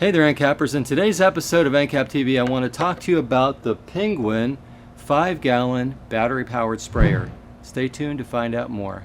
Hey there, NCAPers. In today's episode of NCAP TV, I want to talk to you about the Penguin 5-gallon battery-powered sprayer. Stay tuned to find out more.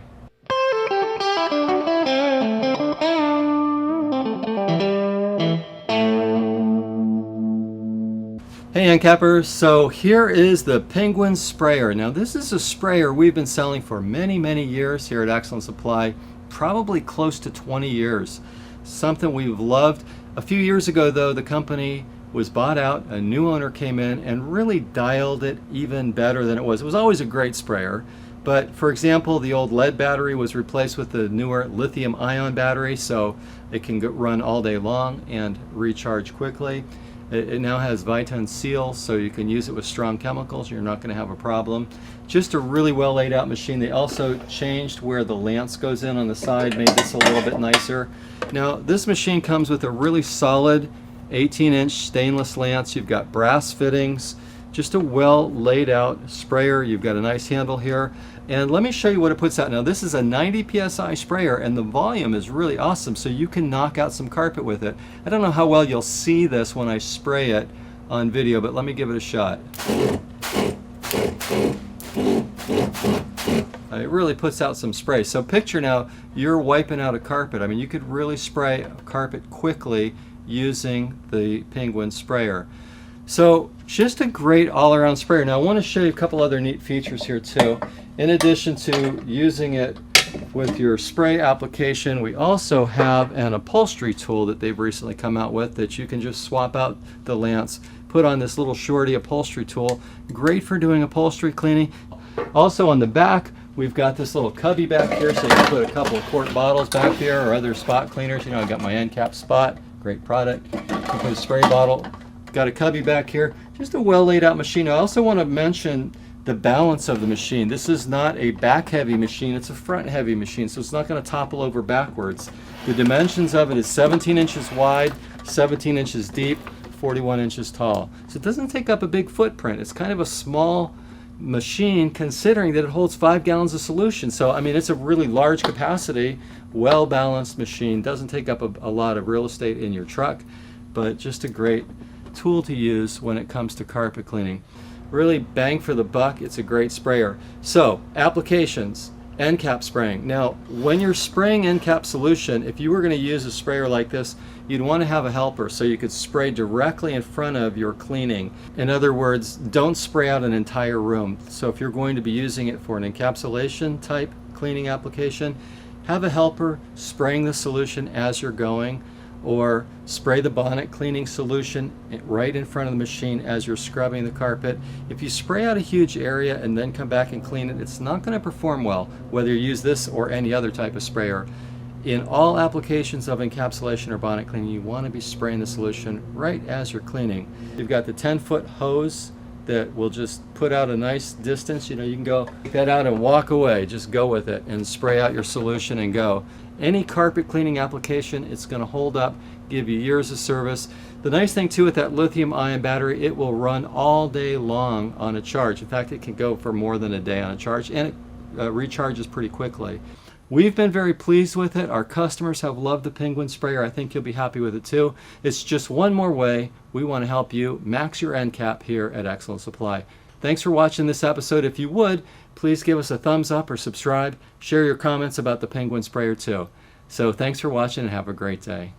Hey NCAPers, so here is the Penguin sprayer. Now this is a sprayer we've been selling for many years here at Excellent Supply, probably close to 20 years. Something we've loved. A few years ago though, the company was bought out, a new owner came in and really dialed it even better than it was. It was always a great sprayer, but for example, the old lead battery was replaced with the newer lithium-ion battery, so it can run all day long and recharge quickly. It now has Viton seal, so you can use it with strong chemicals. You're not going to have a problem. Just a really well laid out machine. They also changed where the lance goes in on the side, made this a little bit nicer. Now this machine comes with a really solid 18-inch stainless lance. You've got brass fittings, just a well laid out sprayer. You've got a nice handle here. And let me show you what it puts out. Now this is a 90 psi sprayer and the volume is really awesome, so you can knock out some carpet with it. I don't know how well you'll see this when I spray it on video, but let me give it a shot. It really puts out some spray. So picture now you're wiping out a carpet. I mean, you could really spray a carpet quickly using the Penguin sprayer. So just a great all-around sprayer. Now I want to show you a couple other neat features here too. In addition to using it with your spray application, we also have an upholstery tool that they've recently come out with that you can just swap out the lance, put on this little shorty upholstery tool. Great for doing upholstery cleaning. Also on the back, we've got this little cubby back here, so you can put a couple of quart bottles back here or other spot cleaners. You know, I got my NCAP Spot, great product. You can put a spray bottle. Got a cubby back here. Just a well laid out machine. I also want to mention the balance of the machine. This is not a back heavy machine, it's a front heavy machine, so it's not going to topple over backwards. The dimensions of it is 17 inches wide, 17 inches deep, 41 inches tall. So it doesn't take up a big footprint. It's kind of a small machine considering that it holds 5 gallons of solution. So I mean, it's a really large capacity, well balanced machine. Doesn't take up a lot of real estate in your truck, but just a great tool to use when it comes to carpet cleaning. Really bang for the buck. It's a great sprayer. So applications, NCAP spraying. Now when you're spraying NCAP solution, if you were going to use a sprayer like this, you'd want to have a helper so you could spray directly in front of your cleaning. In other words, don't spray out an entire room. So if you're going to be using it for an encapsulation type cleaning application, have a helper spraying the solution as you're going, or spray the bonnet cleaning solution right in front of the machine as you're scrubbing the carpet. If you spray out a huge area and then come back and clean it, it's not going to perform well, whether you use this or any other type of sprayer. In all applications of encapsulation or bonnet cleaning, you want to be spraying the solution right as you're cleaning. You've got the 10-foot hose that will just put out a nice distance. You know, you can go take that out and walk away. Just go with it and spray out your solution and go. Any carpet cleaning application, it's going to hold up, give you years of service. The nice thing too with that lithium-ion battery, it will run all day long on a charge. In fact, it can go for more than a day on a charge, and it recharges pretty quickly. We've been very pleased with it. Our customers have loved the Penguin sprayer. I think you'll be happy with it too. It's just one more way we want to help you max your NCAP here at Excellent Supply. Thanks for watching this episode. If you would, please give us a thumbs up or subscribe. Share your comments about the Penguin sprayer too. So thanks for watching and have a great day.